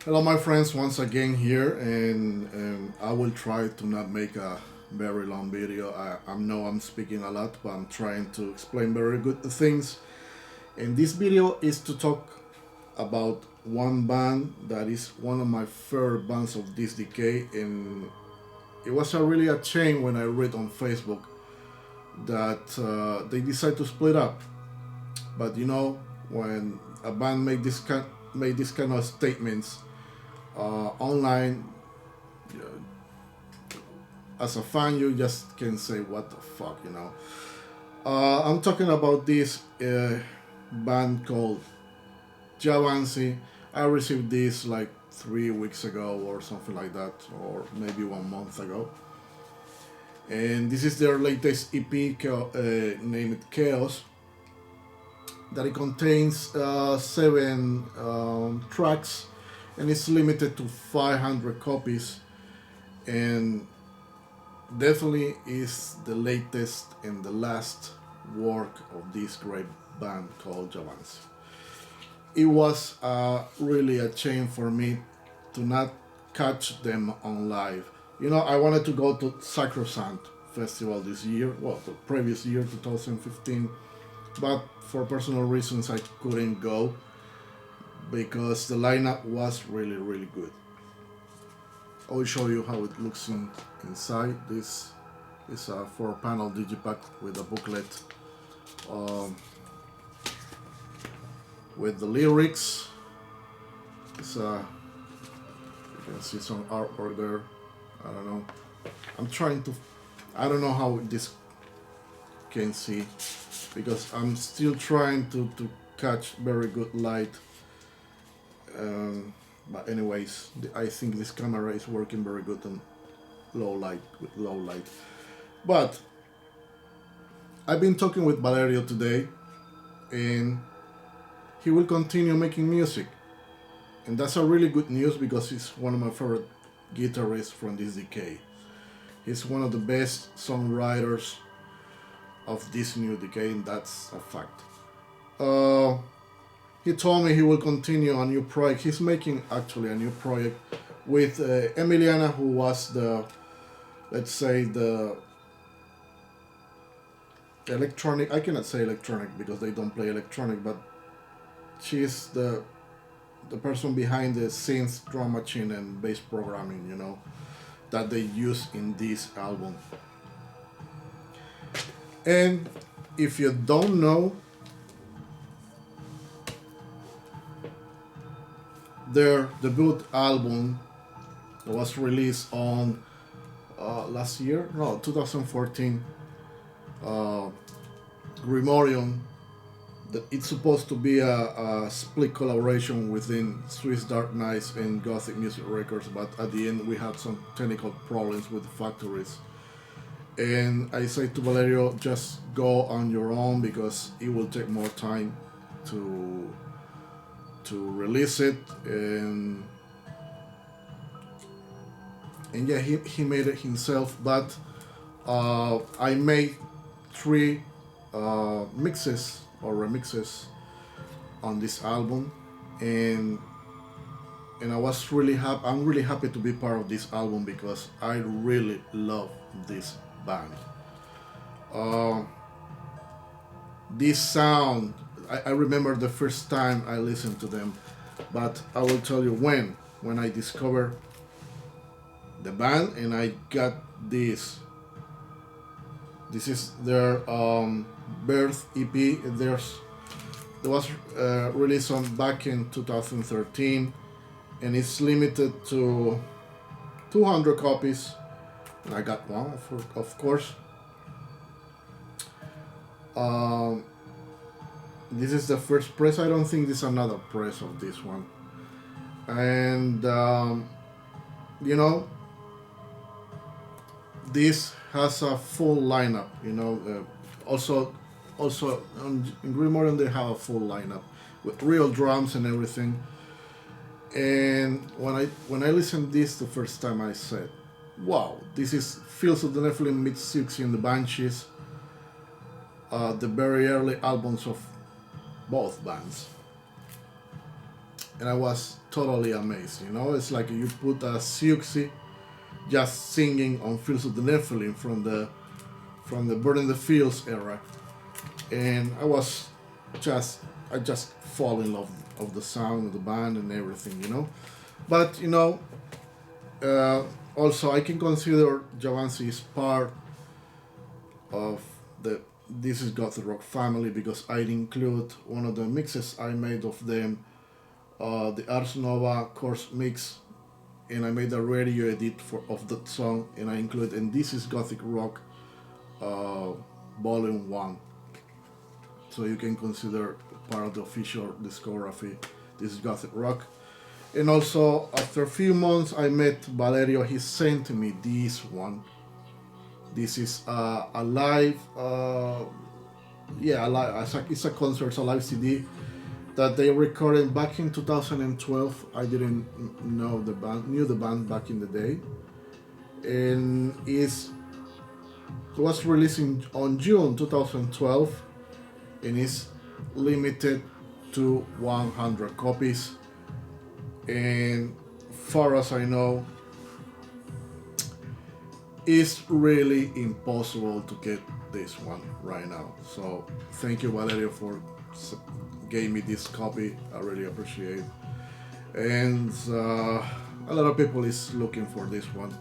Hello, my friends, once again here, and I will try to not make a very long video. I know I'm speaking a lot, but I'm trying to explain very good things. And this video is to talk about one band that is one of my favorite bands of this decade, and it was really a shame when I read on Facebook that they decided to split up. But when a band made this kind of statements online, as a fan, you just can say, "What the fuck?" I'm talking about this band called Yabanci. I received this like 3 weeks ago or something like that, or maybe 1 month ago. And this is their latest EP named Chaos. That it contains 7 tracks, and it's limited to 500 copies, and definitely is the latest and the last work of this great band called Yabanci. It was really a shame for me to not catch them on live. I wanted to go to Sacrosanct Festival this year, well, the previous year, 2015, but for personal reasons I couldn't go because the lineup was really, really good. I will show you how it looks inside. This is a 4-panel digipack with a booklet um, with the lyrics. It's you can see some artwork there. I don't know. I don't know how this can see because I'm still trying to catch very good light. But anyways, I think this camera is working very good on low light with low light. But I've been talking with Valerio today, and he will continue making music, and that's a really good news because he's one of my favorite guitarists from this decade. He's one of the best songwriters of this new decade, and that's a fact. He told me he will continue a new project. He's making actually a new project with Emiliana, who was let's say, the electronic. I cannot say electronic because they don't play electronic, but she's the person behind the synth, drum machine, and bass programming. That they use in this album. And if you don't know, their debut album was released on last year, no, 2014, Grimorium. It's supposed to be a split collaboration within Swiss Dark Knights and Gothic Music Records, but at the end we had some technical problems with the factories. And I say to Valerio, just go on your own because it will take more time to release it. And yeah, he made it himself, but I made 3 mixes or remixes on this album, and I was really happy. I'm really happy to be part of this album because I really love this band. This sound, I remember the first time I listened to them, but I will tell you when I discovered the band and I got this. This is their Birth EP. There was released back in 2013, and it's limited to 200 copies. And I got one, of course. This is the first press. I don't think there's another press of this one. And this has a full lineup. Also in Grimorium they have a full lineup with real drums and everything. And when I listened this the first time, I said, "Wow, this feels of the Nephilim meets Siouxsie and the Banshees, the very early albums of both bands." and I was totally amazed. You know, it's like you put a Siouxsie just singing on Fields of the Nephilim from the Burn in the Fields era, and I just fall in love of the sound of the band and everything, you know. But you know, also I can consider Yabanci is part of the This Is Gothic Rock family because I include one of the mixes I made of them, the Ars Nova course mix, and I made a radio edit of that song, and I include in This Is Gothic Rock Volume 1. So you can consider part of the official discography, This Is Gothic Rock. And also, after a few months, I met Valerio. He sent me this one. This is a live, it's a concert, it's a live CD that they recorded back in 2012. I didn't know knew the band back in the day, and it was released on June 2012, and is limited to 100 copies. And far as I know, it's really impossible to get this one right now. So thank you, Valerio, for gave me this copy. I really appreciate. And a lot of people is looking for this one.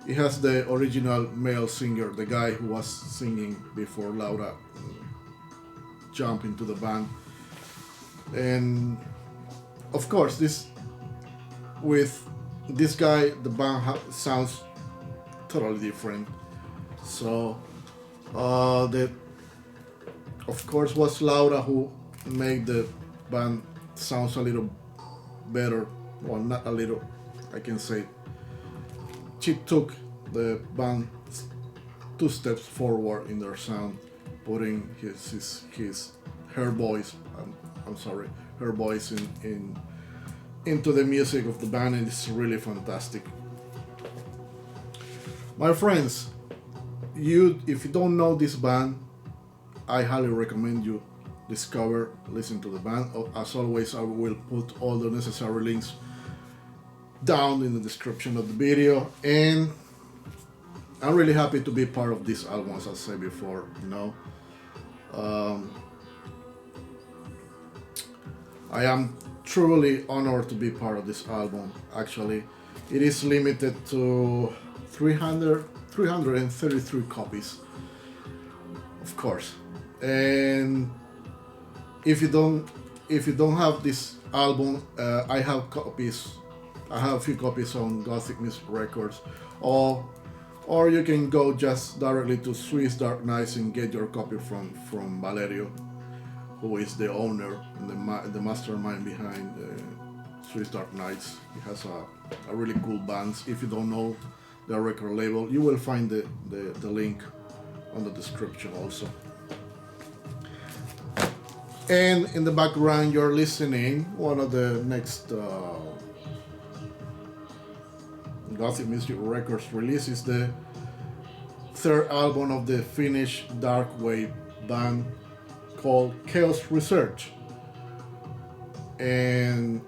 It has the original male singer, the guy who was singing before Laura jumped into the band. And of course, with this guy, the band sounds totally different. So of course was Laura who made the band sounds a little better. Well, not a little, I can say. She took the band 2 steps forward in their sound, putting her voice. Her voice into the music of the band, and it's really fantastic. My friends, if you don't know this band, I highly recommend you listen to the band. As always, I will put all the necessary links down in the description of the video, and I'm really happy to be part of this album, as I said before. You know, I am truly honored to be part of this album. Actually, it is limited to 333 copies, of course. And if you don't have this album, I have copies. I have a few copies on Gothic Music Records, or you can go just directly to Swiss Dark Knights and get your copy from Valerio, who is the owner and the mastermind behind Swiss Dark Knights. He has a really cool band. If you don't know the record label, you will find the link on the description also. And in the background, you're listening one of the next Gothic Music Records release is the 3rd album of the Finnish dark wave band called Chaos Research. And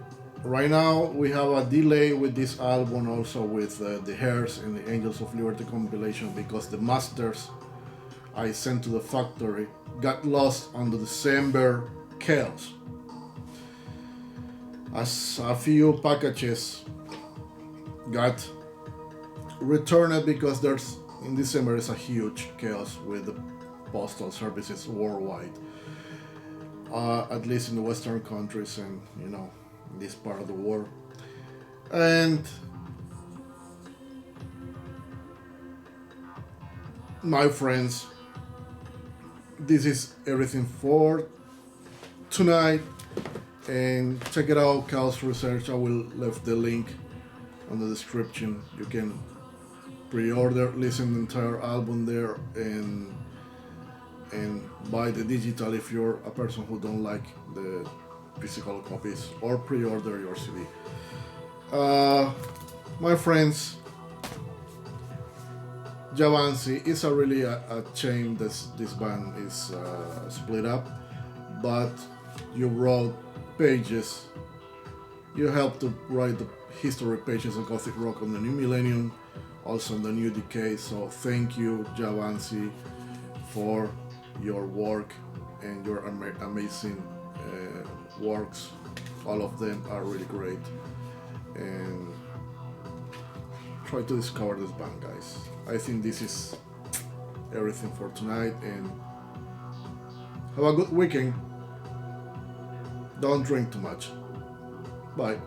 right now we have a delay with this album, also with the Hairs and the Angels of Liberty compilation, because the masters I sent to the factory got lost on the December chaos. As a few packages got returned, because in December is a huge chaos with the postal services worldwide, at least in the Western countries and in this part of the world. And my friends, this is everything for tonight, and check it out, Chaos Research. I will leave the link on the description. You can pre-order, listen the entire album there, and buy the digital if you're a person who don't like the physical copies, or pre-order your CD. My friends, Yabanci, it's really a shame this band is split up, but you wrote pages You helped to write the history pages of Gothic rock on the new millennium, also on the new decade. So thank you, Yabanci, for your work and your amazing works. All of them are really great. And try to discover this band, guys. I think this is everything for tonight. And have a good weekend. Don't drink too much. Bye.